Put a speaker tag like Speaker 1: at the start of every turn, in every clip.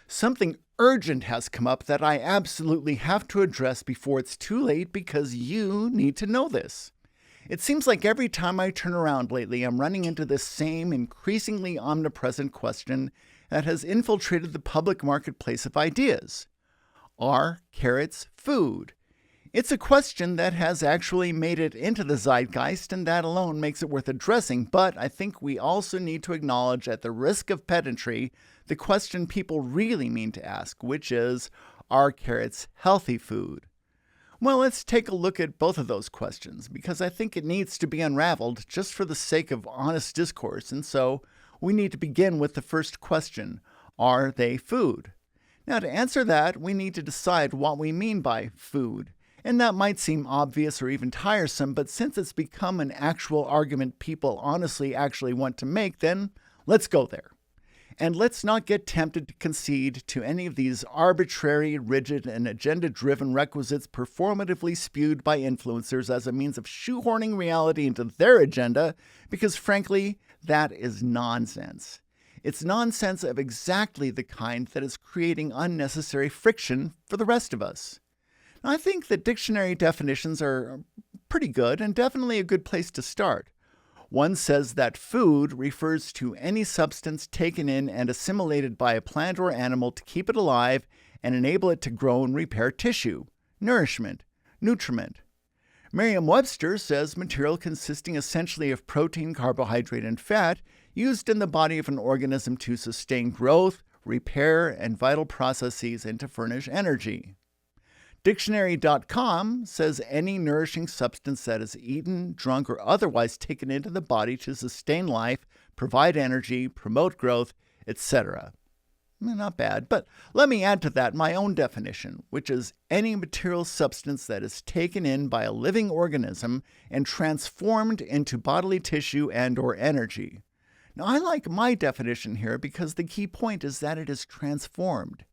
Speaker 1: Something urgent has come up that I absolutely have to address before it's too late because you need to know this. It seems like every time I turn around lately, I'm running into this same increasingly omnipresent question that has infiltrated the public marketplace of ideas. Are carrots food? It's a question that has actually made it into the zeitgeist, and that alone makes it worth addressing, but I think we also need to acknowledge, at the risk of pedantry, the question people really mean to ask, which is, are carrots healthy food? Well, let's take a look at both of those questions, because I think it needs to be unraveled just for the sake of honest discourse, and so we need to begin with the first question: are they food? Now, to answer that, we need to decide what we mean by food. And that might seem obvious or even tiresome, but since it's become an actual argument people honestly actually want to make, then let's go there. And let's not get tempted to concede to any of these arbitrary, rigid, and agenda-driven requisites performatively spewed by influencers as a means of shoehorning reality into their agenda, because frankly, that is nonsense. It's nonsense of exactly the kind that is creating unnecessary friction for the rest of us. I think that dictionary definitions are pretty good and definitely a good place to start. One says that food refers to any substance taken in and assimilated by a plant or animal to keep it alive and enable it to grow and repair tissue. Nourishment, nutriment. Merriam-Webster says material consisting essentially of protein, carbohydrate, and fat used in the body of an organism to sustain growth, repair, and vital processes and to furnish energy. Dictionary.com says any nourishing substance that is eaten, drunk, or otherwise taken into the body to sustain life, provide energy, promote growth, etc. Not bad, but let me add to that my own definition, which is any material substance that is taken in by a living organism and transformed into bodily tissue and/or energy. Now, I like my definition here because the key point is that it is transformed.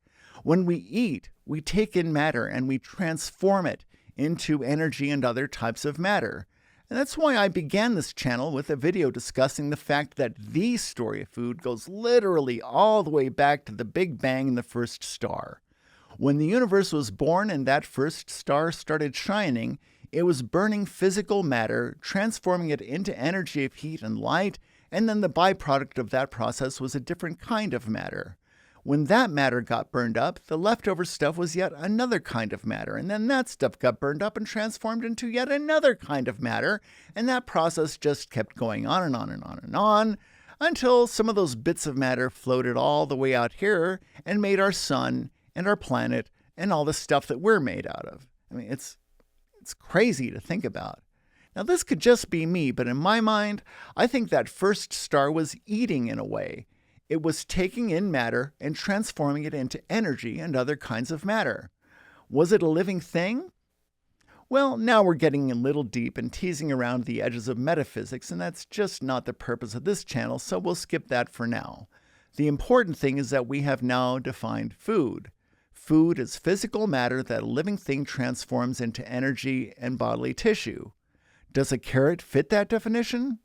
Speaker 1: When we eat, we take in matter and we transform it into energy and other types of matter. And that's why I began this channel with a video discussing the fact that the story of food goes literally all the way back to the Big Bang and the first star. When the universe was born and that first star started shining, it was burning physical matter, transforming it into energy of heat and light, and then the byproduct of that process was a different kind of matter. When that matter got burned up, the leftover stuff was yet another kind of matter, and then that stuff got burned up and transformed into yet another kind of matter, and that process just kept going on and on and on and on, until some of those bits of matter floated all the way out here and made our sun and our planet and all the stuff that we're made out of. I mean, it's crazy to think about. Now, this could just be me, but in my mind, I think that first star was eating in a way. It was taking in matter and transforming it into energy and other kinds of matter. Was it a living thing? Well, now we're getting a little deep and teasing around the edges of metaphysics, and that's just not the purpose of this channel, so we'll skip that for now. The important thing is that we have now defined food. Food is physical matter that a living thing transforms into energy and bodily tissue. Does a carrot fit that definition?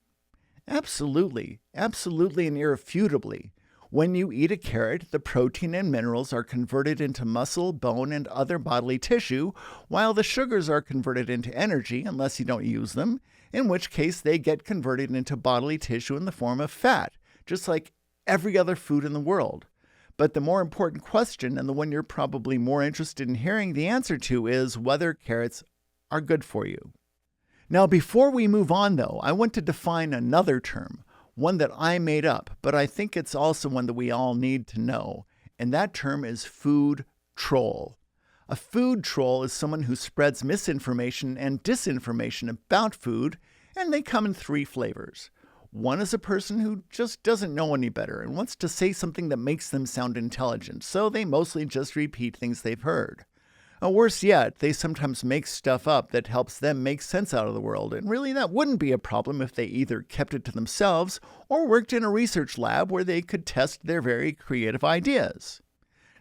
Speaker 1: Absolutely, absolutely and irrefutably. When you eat a carrot, the protein and minerals are converted into muscle, bone, and other bodily tissue, while the sugars are converted into energy unless you don't use them, in which case they get converted into bodily tissue in the form of fat, just like every other food in the world. But the more important question, and the one you're probably more interested in hearing the answer to, is whether carrots are good for you. Now, before we move on, though, I want to define another term, one that I made up, but I think it's also one that we all need to know, and that term is food troll. A food troll is someone who spreads misinformation and disinformation about food, and they come in three flavors. One is a person who just doesn't know any better and wants to say something that makes them sound intelligent, so they mostly just repeat things they've heard. Or worse yet, they sometimes make stuff up that helps them make sense out of the world, and really that wouldn't be a problem if they either kept it to themselves or worked in a research lab where they could test their very creative ideas.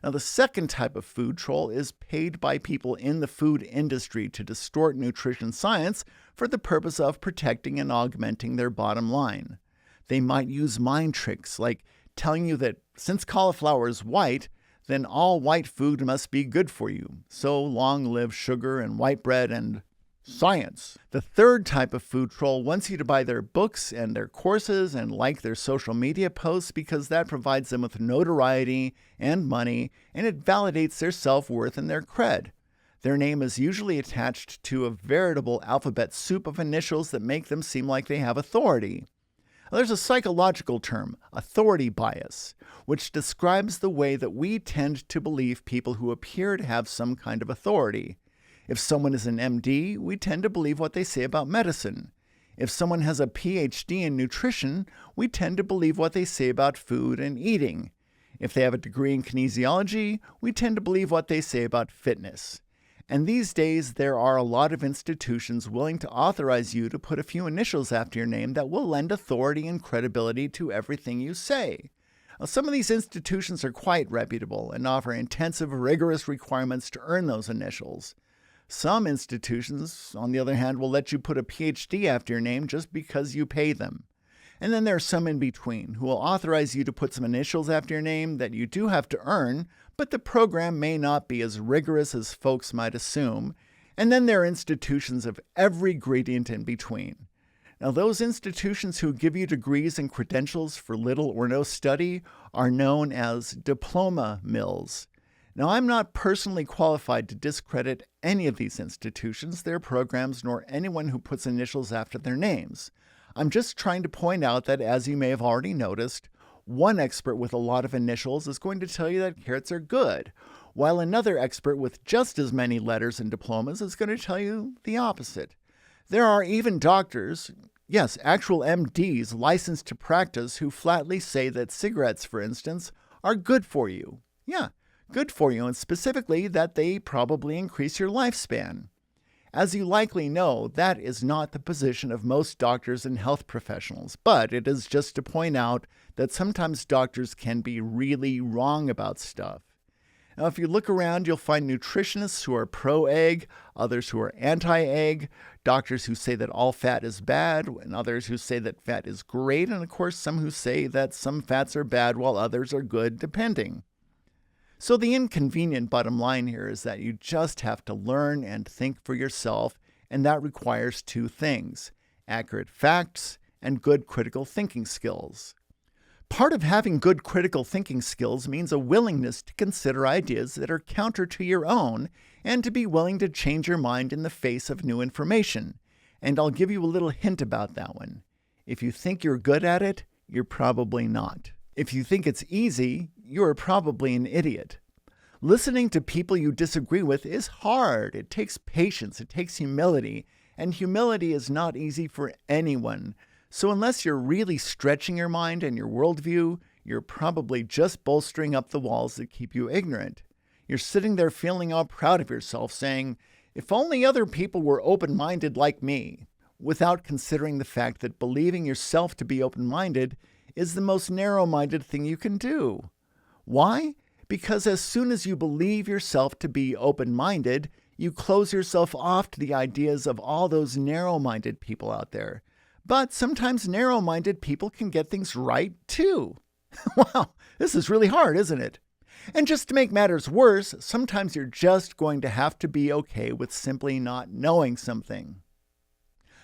Speaker 1: Now, the second type of food troll is paid by people in the food industry to distort nutrition science for the purpose of protecting and augmenting their bottom line. They might use mind tricks like telling you that since cauliflower is white, then all white food must be good for you. So long live sugar and white bread and science. The third type of food troll wants you to buy their books and their courses and like their social media posts because that provides them with notoriety and money, and it validates their self-worth and their cred. Their name is usually attached to a veritable alphabet soup of initials that make them seem like they have authority. There's a psychological term, authority bias, which describes the way that we tend to believe people who appear to have some kind of authority. If someone is an MD, we tend to believe what they say about medicine. If someone has a PhD in nutrition, we tend to believe what they say about food and eating. If they have a degree in kinesiology, we tend to believe what they say about fitness. And these days, there are a lot of institutions willing to authorize you to put a few initials after your name that will lend authority and credibility to everything you say. Now, some of these institutions are quite reputable and offer intensive, rigorous requirements to earn those initials. Some institutions, on the other hand, will let you put a PhD after your name just because you pay them. And then there are some in between who will authorize you to put some initials after your name that you do have to earn, but the program may not be as rigorous as folks might assume. And then there are institutions of every gradient in between. Now, those institutions who give you degrees and credentials for little or no study are known as diploma mills. Now, I'm not personally qualified to discredit any of these institutions, their programs, nor anyone who puts initials after their names. I'm just trying to point out that, as you may have already noticed, one expert with a lot of initials is going to tell you that carrots are good, while another expert with just as many letters and diplomas is going to tell you the opposite. There are even doctors, yes, actual MDs licensed to practice, who flatly say that cigarettes, for instance, are good for you. Yeah, good for you, and specifically that they probably increase your lifespan. As you likely know, that is not the position of most doctors and health professionals, but it is just to point out that sometimes doctors can be really wrong about stuff. Now, if you look around, you'll find nutritionists who are pro-egg, others who are anti-egg, doctors who say that all fat is bad, and others who say that fat is great, and of course some who say that some fats are bad while others are good, depending. So the inconvenient bottom line here is that you just have to learn and think for yourself, and that requires two things: accurate facts and good critical thinking skills. Part of having good critical thinking skills means a willingness to consider ideas that are counter to your own and to be willing to change your mind in the face of new information. And I'll give you a little hint about that one. If you think you're good at it, you're probably not. If you think it's easy, you're probably an idiot. Listening to people you disagree with is hard. It takes patience, it takes humility, and humility is not easy for anyone. So unless you're really stretching your mind and your worldview, you're probably just bolstering up the walls that keep you ignorant. You're sitting there feeling all proud of yourself, saying, "If only other people were open-minded like me," without considering the fact that believing yourself to be open-minded is the most narrow-minded thing you can do. Why? Because as soon as you believe yourself to be open-minded, you close yourself off to the ideas of all those narrow-minded people out there. But sometimes narrow-minded people can get things right, too. Wow, this is really hard, isn't it? And just to make matters worse, sometimes you're just going to have to be okay with simply not knowing something.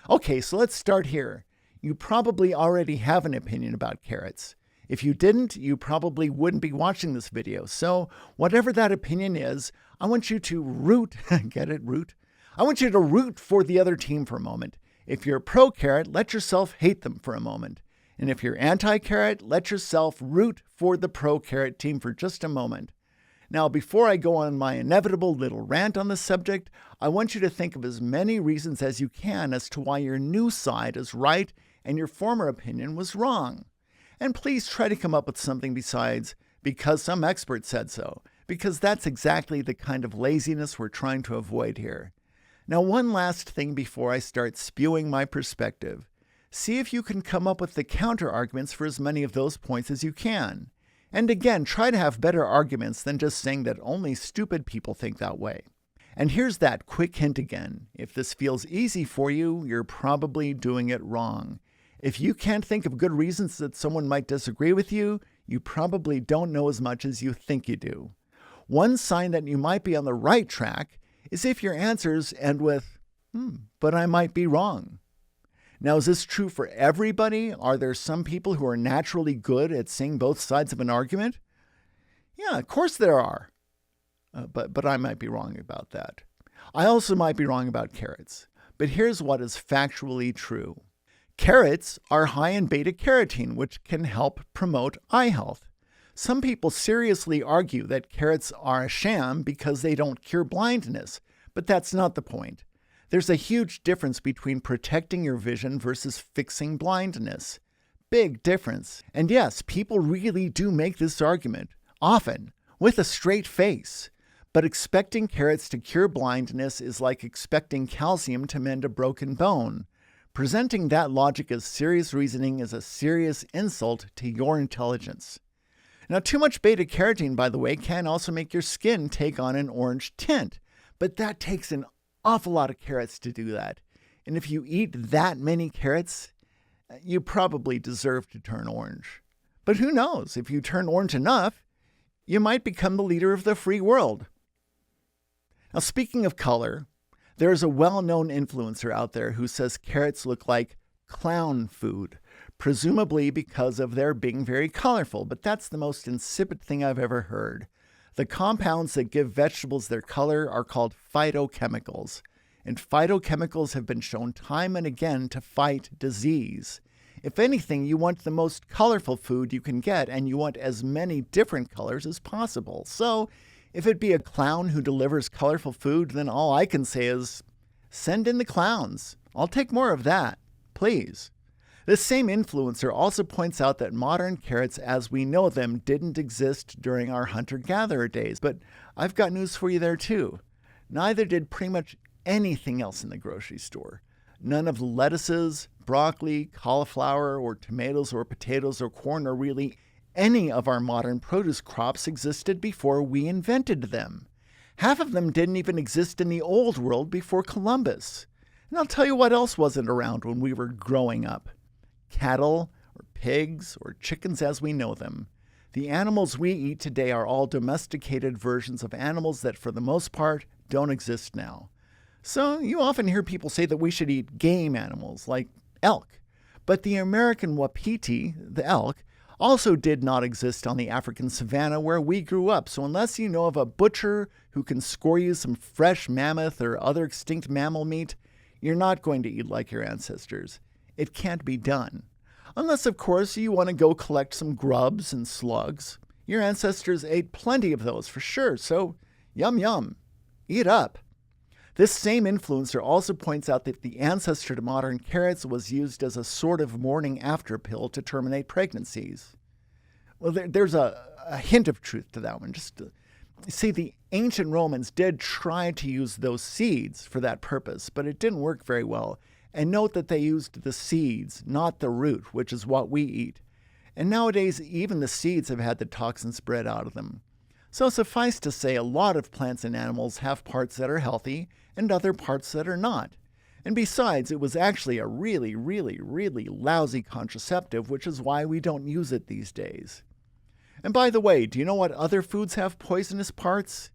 Speaker 1: Okay, so let's start here. You probably already have an opinion about carrots. If you didn't, you probably wouldn't be watching this video. So whatever that opinion is, I want you to root, get it, root? I want you to root for the other team for a moment. If you're pro-carrot, let yourself hate them for a moment. And if you're anti-carrot, let yourself root for the pro-carrot team for just a moment. Now, before I go on my inevitable little rant on the subject, I want you to think of as many reasons as you can as to why your new side is right and your former opinion was wrong. And please try to come up with something besides, "because some expert said so," because that's exactly the kind of laziness we're trying to avoid here. Now, one last thing before I start spewing my perspective. See if you can come up with the counter-arguments for as many of those points as you can. And again, try to have better arguments than just saying that only stupid people think that way. And here's that quick hint again. If this feels easy for you, you're probably doing it wrong. If you can't think of good reasons that someone might disagree with you, you probably don't know as much as you think you do. One sign that you might be on the right track is if your answers end with, but I might be wrong. Now, is this true for everybody? Are there some people who are naturally good at seeing both sides of an argument? Yeah, of course there are. But I might be wrong about that. I also might be wrong about carrots. But here's what is factually true. Carrots are high in beta-carotene, which can help promote eye health. Some people seriously argue that carrots are a sham because they don't cure blindness, but that's not the point. There's a huge difference between protecting your vision versus fixing blindness. Big difference. And yes, people really do make this argument, often, with a straight face. But expecting carrots to cure blindness is like expecting calcium to mend a broken bone. Presenting that logic as serious reasoning is a serious insult to your intelligence. Now, too much beta-carotene, by the way, can also make your skin take on an orange tint. But that takes an awful lot of carrots to do that. And if you eat that many carrots, you probably deserve to turn orange. But who knows? If you turn orange enough, you might become the leader of the free world. Now, speaking of color, there is a well-known influencer out there who says carrots look like clown food, presumably because of their being very colorful, but that's the most insipid thing I've ever heard. The compounds that give vegetables their color are called phytochemicals, and phytochemicals have been shown time and again to fight disease. If anything, you want the most colorful food you can get, and you want as many different colors as possible. So, if it be a clown who delivers colorful food, then all I can say is, send in the clowns. I'll take more of that, please. This same influencer also points out that modern carrots as we know them didn't exist during our hunter-gatherer days. But I've got news for you there too. Neither did pretty much anything else in the grocery store. None of the lettuces, broccoli, cauliflower, or tomatoes, or potatoes, or corn, or really any of our modern produce crops existed before we invented them. Half of them didn't even exist in the old world before Columbus. And I'll tell you what else wasn't around when we were growing up. Cattle, or pigs, or chickens as we know them. The animals we eat today are all domesticated versions of animals that for the most part don't exist now. So you often hear people say that we should eat game animals like elk. But the American wapiti, the elk, also did not exist on the African savanna where we grew up. So unless you know of a butcher who can score you some fresh mammoth or other extinct mammal meat, you're not going to eat like your ancestors. It can't be done. Unless, of course, you want to go collect some grubs and slugs. Your ancestors ate plenty of those for sure, so yum yum. Eat up. This same influencer also points out that the ancestor to modern carrots was used as a sort of morning after pill to terminate pregnancies. Well, there's a hint of truth to that one. See, the ancient Romans did try to use those seeds for that purpose, but it didn't work very well. And note that they used the seeds, not the root, which is what we eat. And nowadays, even the seeds have had the toxins spread out of them. So suffice to say, a lot of plants and animals have parts that are healthy and other parts that are not. And besides, it was actually a really, really, really lousy contraceptive, which is why we don't use it these days. And by the way, do you know what other foods have poisonous parts?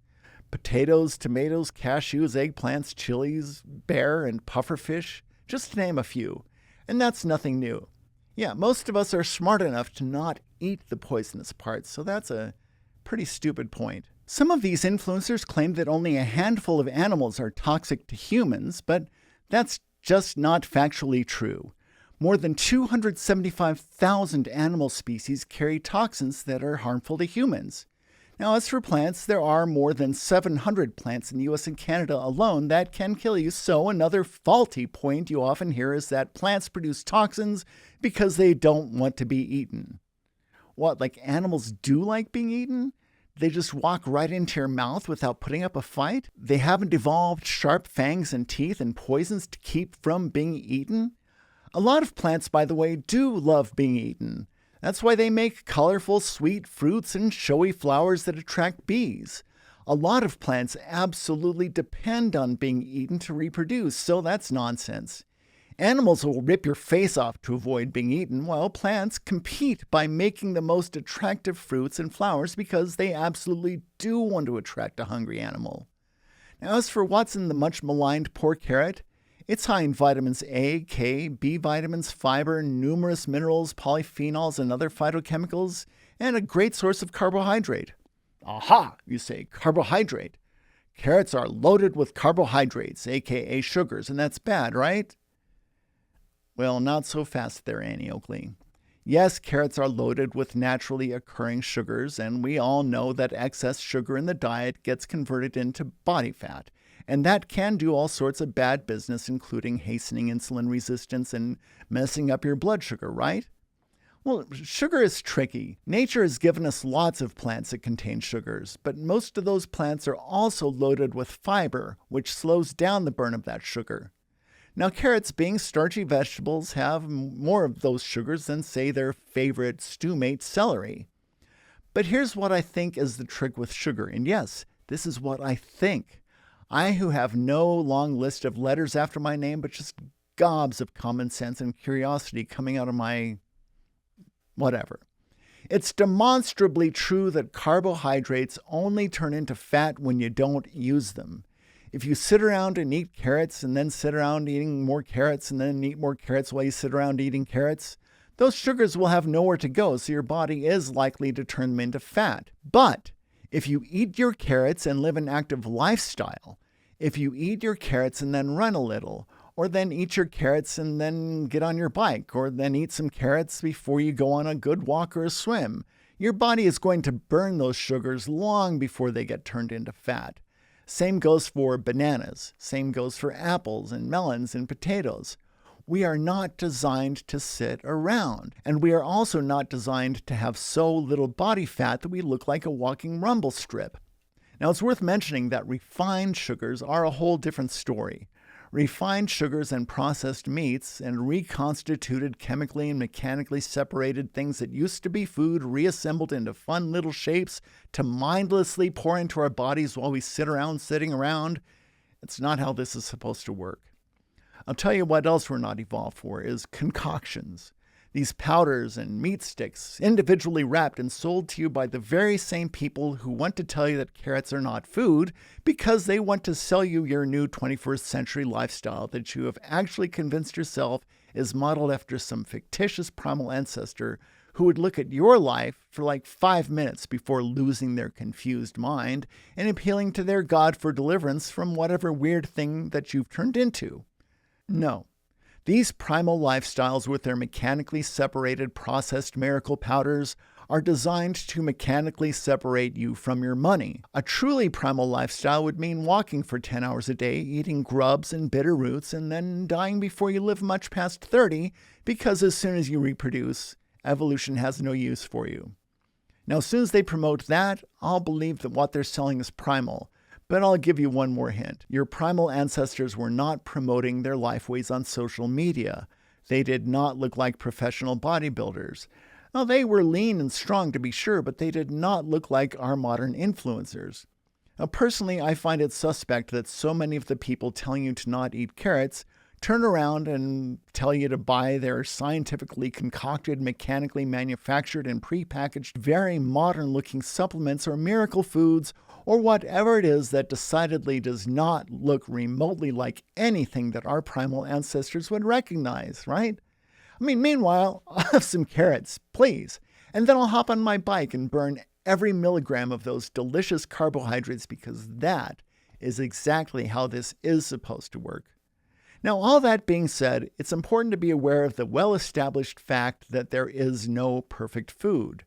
Speaker 1: Potatoes, tomatoes, cashews, eggplants, chilies, bear, and pufferfish. Just to name a few. And that's nothing new. Yeah, most of us are smart enough to not eat the poisonous parts, so that's a pretty stupid point. Some of these influencers claim that only a handful of animals are toxic to humans, but that's just not factually true. More than 275,000 animal species carry toxins that are harmful to humans. Now, as for plants, there are more than 700 plants in the US and Canada alone that can kill you. So another faulty point you often hear is that plants produce toxins because they don't want to be eaten. What, like animals do like being eaten? They just walk right into your mouth without putting up a fight? They haven't evolved sharp fangs and teeth and poisons to keep from being eaten? A lot of plants, by the way, do love being eaten. That's why they make colorful, sweet fruits and showy flowers that attract bees. A lot of plants absolutely depend on being eaten to reproduce, so that's nonsense. Animals will rip your face off to avoid being eaten, while plants compete by making the most attractive fruits and flowers because they absolutely do want to attract a hungry animal. Now, as for what's in the much maligned poor carrot, it's high in vitamins A, K, B vitamins, fiber, numerous minerals, polyphenols, and other phytochemicals, and a great source of carbohydrate. Aha, you say, carbohydrate. Carrots are loaded with carbohydrates, aka sugars, and that's bad, right? Well, not so fast there, Annie Oakley. Yes, carrots are loaded with naturally occurring sugars, and we all know that excess sugar in the diet gets converted into body fat, and that can do all sorts of bad business, including hastening insulin resistance and messing up your blood sugar, right? Well, sugar is tricky. Nature has given us lots of plants that contain sugars, but most of those plants are also loaded with fiber, which slows down the burn of that sugar. Now, carrots, being starchy vegetables, have more of those sugars than, say, their favorite stew mate, celery. But here's what I think is the trick with sugar, and yes, this is what I think. I, who have no long list of letters after my name, but just gobs of common sense and curiosity coming out of my whatever. It's demonstrably true that carbohydrates only turn into fat when you don't use them. If you sit around and eat carrots and then sit around eating more carrots and then eat more carrots while you sit around eating carrots, those sugars will have nowhere to go, so your body is likely to turn them into fat. But if you eat your carrots and live an active lifestyle, if you eat your carrots and then run a little, or then eat your carrots and then get on your bike, or then eat some carrots before you go on a good walk or a swim, your body is going to burn those sugars long before they get turned into fat. Same goes for bananas. Same goes for apples and melons and potatoes. We are not designed to sit around, and we are also not designed to have so little body fat that we look like a walking rumble strip. Now, it's worth mentioning that refined sugars are a whole different story. Refined sugars and processed meats and reconstituted chemically and mechanically separated things that used to be food reassembled into fun little shapes to mindlessly pour into our bodies while we sit around sitting around. It's not how this is supposed to work. I'll tell you what else we're not evolved for is concoctions. These powders and meat sticks, individually wrapped and sold to you by the very same people who want to tell you that carrots are not food because they want to sell you your new 21st century lifestyle that you have actually convinced yourself is modeled after some fictitious primal ancestor who would look at your life for like 5 minutes before losing their confused mind and appealing to their God for deliverance from whatever weird thing that you've turned into. No. These primal lifestyles with their mechanically separated processed miracle powders are designed to mechanically separate you from your money. A truly primal lifestyle would mean walking for 10 hours a day, eating grubs and bitter roots, and then dying before you live much past 30 because as soon as you reproduce, evolution has no use for you. Now, as soon as they promote that, I'll believe that what they're selling is primal. But I'll give you one more hint. Your primal ancestors were not promoting their lifeways on social media. They did not look like professional bodybuilders. Now, they were lean and strong to be sure, but they did not look like our modern influencers. Now, personally, I find it suspect that so many of the people telling you to not eat carrots turn around and tell you to buy their scientifically concocted, mechanically manufactured, and prepackaged, very modern-looking supplements or miracle foods or whatever it is that decidedly does not look remotely like anything that our primal ancestors would recognize, right? I mean, meanwhile, I'll have some carrots, please, and then I'll hop on my bike and burn every milligram of those delicious carbohydrates because that is exactly how this is supposed to work. Now, all that being said, it's important to be aware of the well-established fact that there is no perfect food.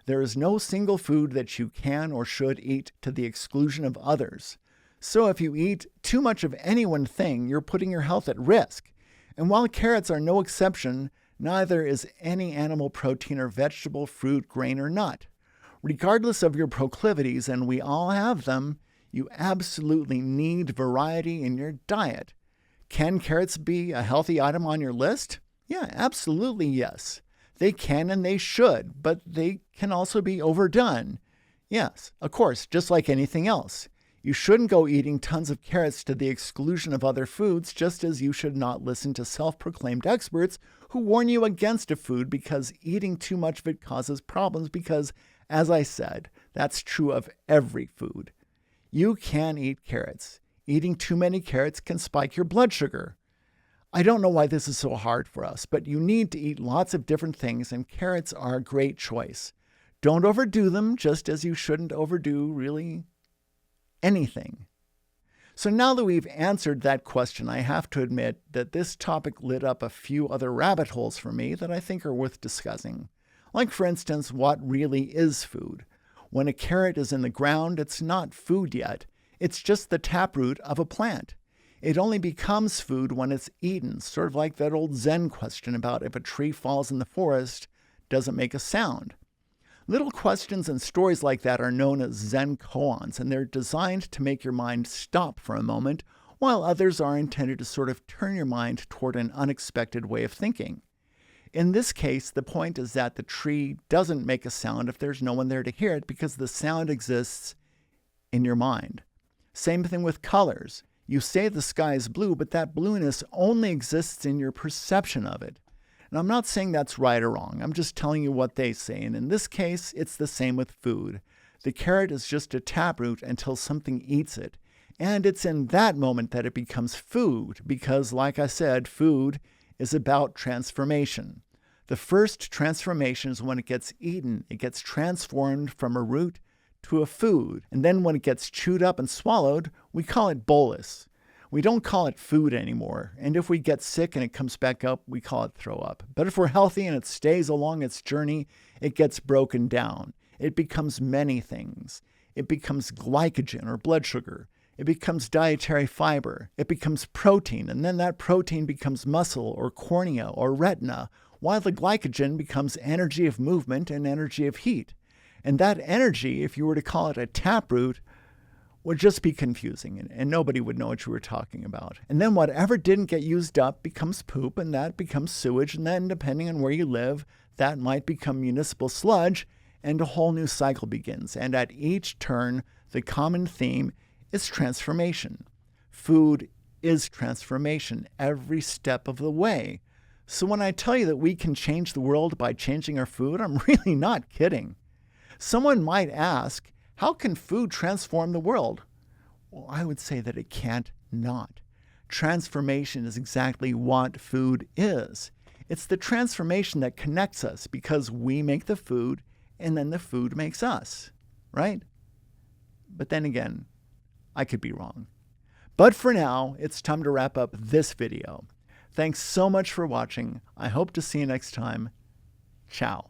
Speaker 1: There is no single food that you can or should eat to the exclusion of others. So if you eat too much of any one thing, you're putting your health at risk. And while carrots are no exception, neither is any animal protein or vegetable, fruit, grain, or nut. Regardless of your proclivities, and we all have them, you absolutely need variety in your diet. Can carrots be a healthy item on your list? Yeah, absolutely yes. They can and they should, but they can also be overdone. Yes, of course, just like anything else. You shouldn't go eating tons of carrots to the exclusion of other foods, just as you should not listen to self-proclaimed experts who warn you against a food because eating too much of it causes problems because, as I said, that's true of every food. You can eat carrots. Eating too many carrots can spike your blood sugar. I don't know why this is so hard for us, but you need to eat lots of different things, and carrots are a great choice. Don't overdo them, just as you shouldn't overdo really anything. So now that we've answered that question, I have to admit that this topic lit up a few other rabbit holes for me that I think are worth discussing. Like, for instance, what really is food? When a carrot is in the ground, it's not food yet. It's just the taproot of a plant. It only becomes food when it's eaten, sort of like that old Zen question about if a tree falls in the forest, does it make a sound? Little questions and stories like that are known as Zen koans, and they're designed to make your mind stop for a moment, while others are intended to sort of turn your mind toward an unexpected way of thinking. In this case, the point is that the tree doesn't make a sound if there's no one there to hear it because the sound exists in your mind. Same thing with colors. You say the sky is blue, but that blueness only exists in your perception of it. And I'm not saying that's right or wrong. I'm just telling you what they say. And in this case, it's the same with food. The carrot is just a taproot until something eats it. And it's in that moment that it becomes food because, like I said, food is about transformation. The first transformation is when it gets eaten. It gets transformed from a root to a food. And then when it gets chewed up and swallowed, we call it bolus. We don't call it food anymore. And if we get sick and it comes back up, we call it throw up. But if we're healthy and it stays along its journey, it gets broken down. It becomes many things. It becomes glycogen or blood sugar. It becomes dietary fiber. It becomes protein. And then that protein becomes muscle or cornea or retina, while the glycogen becomes energy of movement and energy of heat. And that energy, if you were to call it a taproot, would just be confusing, and nobody would know what you were talking about. And then whatever didn't get used up becomes poop, and that becomes sewage, and then depending on where you live, that might become municipal sludge, and a whole new cycle begins. And at each turn, the common theme is transformation. Food is transformation every step of the way. So when I tell you that we can change the world by changing our food, I'm really not kidding. Someone might ask, how can food transform the world? Well, I would say that it can't not. Transformation is exactly what food is. It's the transformation that connects us because we make the food and then the food makes us, right? But then again, I could be wrong. But for now, it's time to wrap up this video. Thanks so much for watching. I hope to see you next time. Ciao.